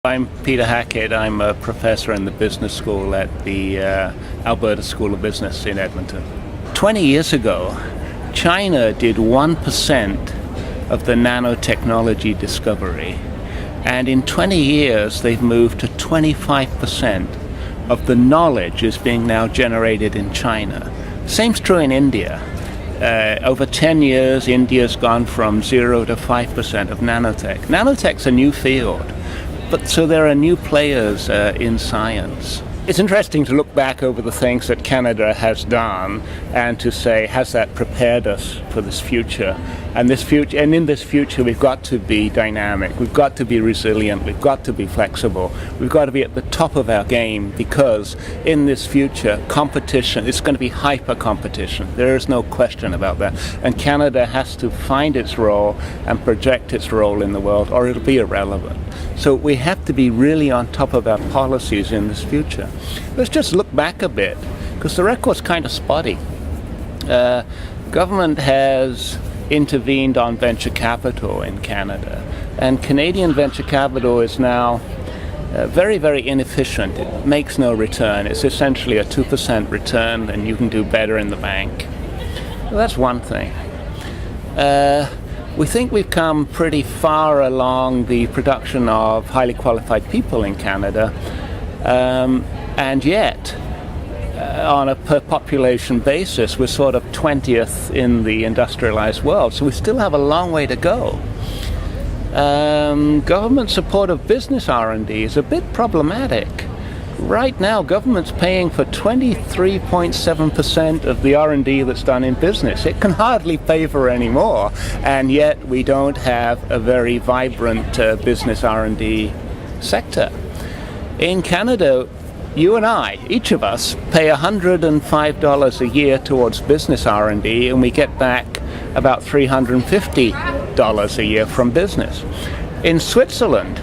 I'm Peter Hackett. I'm a professor in the business school at the Alberta School of Business in Edmonton. 20 years ago, China did 1% of the nanotechnology discovery. And in 20 years, they've moved to 25% of the knowledge is being now generated in China. Same's true in India. Over 10 years, India's gone from 0 to 5% of nanotech. Nanotech's a new field. But so there are new players in science. It's interesting to look back over the things that Canada has done and to say, has that prepared us for this future? And in this future, we've got to be dynamic. We've got to be resilient. We've got to be flexible. We've got to be at the top of our game, because in this future, competition, it's going to be hyper competition. There is no question about that. And Canada has to find its role and project its role in the world, or it'll be irrelevant. So we have to be really on top of our policies in this future. Let's just look back a bit, because the record's kind of spotty. Government has intervened on venture capital in Canada, and Canadian venture capital is now very, very inefficient. It makes no return. It's essentially a 2% return, and you can do better in the bank. Well, that's one thing. We think we've come pretty far along the production of highly qualified people in Canada, and yet, on a per population basis, we're sort of 20th in the industrialized world, so we still have a long way to go. Government support of business R&D is a bit problematic. Right now, government's paying for 23.7% of the R&D that's done in business. It can hardly pay for any more, and yet we don't have a very vibrant business R&D sector. In Canada, you and I, each of us, pay $105 a year towards business R&D, and we get back about $350 a year from business. In Switzerland,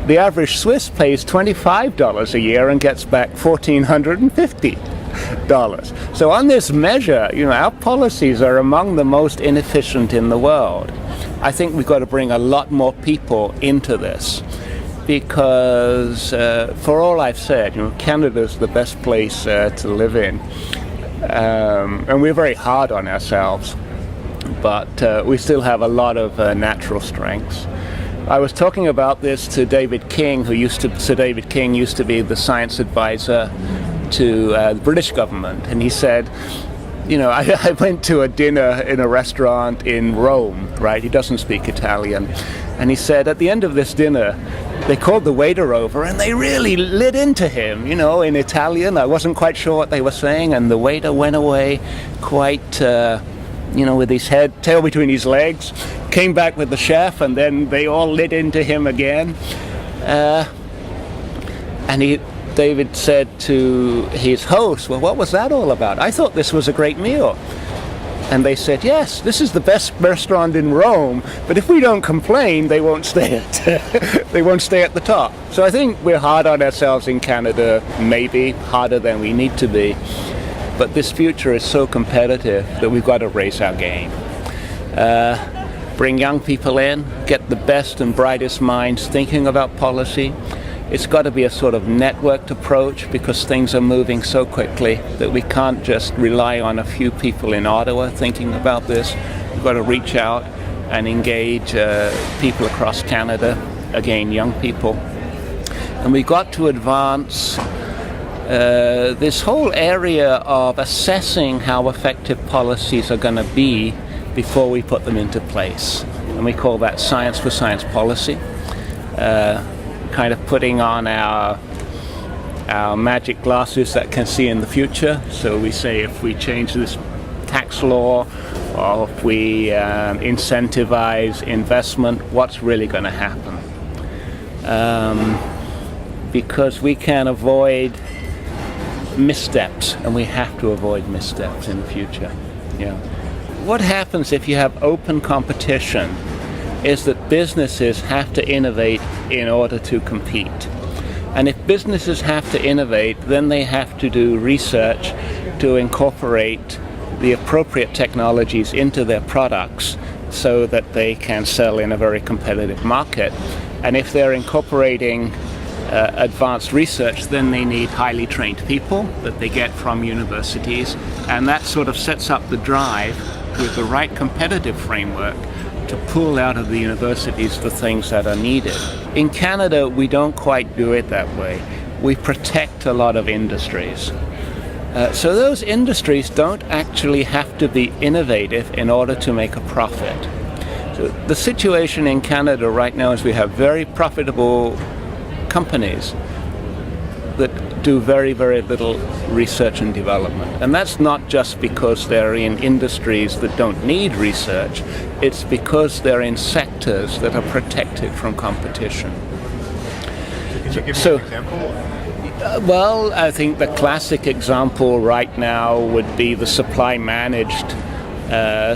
the average Swiss pays $25 a year and gets back $1,450. So on this measure, our policies are among the most inefficient in the world. I think we've got to bring a lot more people into this, because for all I've said, Canada's the best place to live in. And we're very hard on ourselves, but we still have a lot of natural strengths. I was talking about this to David King, Sir David King used to be the science advisor to the British government, and he said, I went to a dinner in a restaurant in Rome, right? He doesn't speak Italian. And he said, at the end of this dinner, they called the waiter over and they really lit into him, in Italian. I wasn't quite sure what they were saying, and the waiter went away quite, with his tail between his legs, came back with the chef, and then they all lit into him again. David said to his host, well, what was that all about? I thought this was a great meal. And they said, yes, this is the best restaurant in Rome, but if we don't complain, they won't stay at the top. So I think we're hard on ourselves in Canada, maybe harder than we need to be. But this future is so competitive that we've got to raise our game. Bring young people in, get the best and brightest minds thinking about policy. It's got to be a sort of networked approach, because things are moving so quickly that we can't just rely on a few people in Ottawa thinking about this. We've got to reach out and engage people across Canada, again, young people. And we've got to advance this whole area of assessing how effective policies are going to be before we put them into place. And we call that science for science policy. Kind of putting on our magic glasses that can see in the future. So we say, if we change this tax law, or if we incentivize investment, what's really going to happen? Because we can avoid missteps, and we have to avoid missteps in the future. What happens if you have open competition is that businesses have to innovate in order to compete. And if businesses have to innovate, then they have to do research to incorporate the appropriate technologies into their products so that they can sell in a very competitive market. And if they're incorporating advanced research, then they need highly trained people that they get from universities, and that sort of sets up the drive with the right competitive framework to pull out of the universities the things that are needed. In Canada, we don't quite do it that way. We protect a lot of industries. So those industries don't actually have to be innovative in order to make a profit. So the situation in Canada right now is we have very profitable companies that do very, very little research and development. And that's not just because they're in industries that don't need research, it's because they're in sectors that are protected from competition. So could you give me an example? Well, I think the classic example right now would be the supply-managed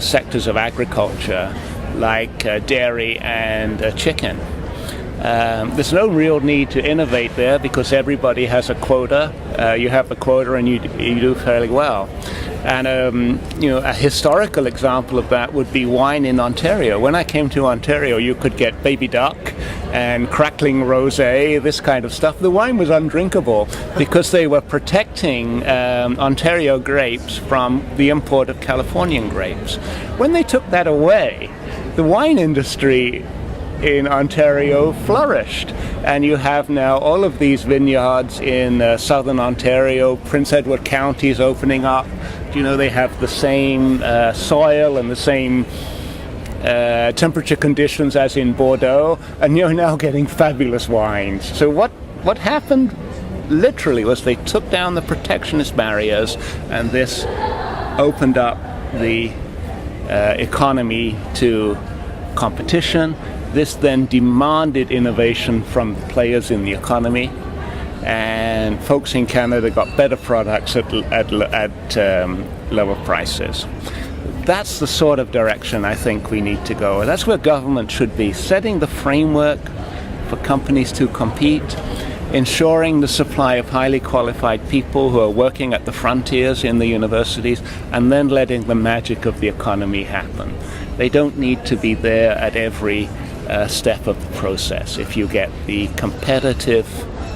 sectors of agriculture, like dairy and chicken. There's no real need to innovate there because everybody has a quota. You have a quota and you do fairly well. And a historical example of that would be wine in Ontario. When I came to Ontario, you could get baby duck and crackling rosé, this kind of stuff. The wine was undrinkable because they were protecting Ontario grapes from the import of Californian grapes. When they took that away, the wine industry in Ontario flourished, and you have now all of these vineyards in southern Ontario. Prince Edward County is opening up. You know, they have the same soil and the same temperature conditions as in Bordeaux, and you're now getting fabulous wines. So what happened literally was they took down the protectionist barriers, and this opened up the economy to competition. This then demanded innovation from the players in the economy, and folks in Canada got better products at lower prices. That's the sort of direction I think we need to go. That's where government should be, setting the framework for companies to compete, ensuring the supply of highly qualified people who are working at the frontiers in the universities, and then letting the magic of the economy happen. They don't need to be there at every step of the process if you get the competitive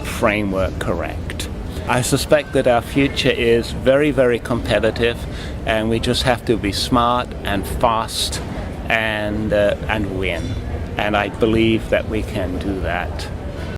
framework correct. I suspect that our future is very, very competitive, and we just have to be smart and fast and win. And I believe that we can do that.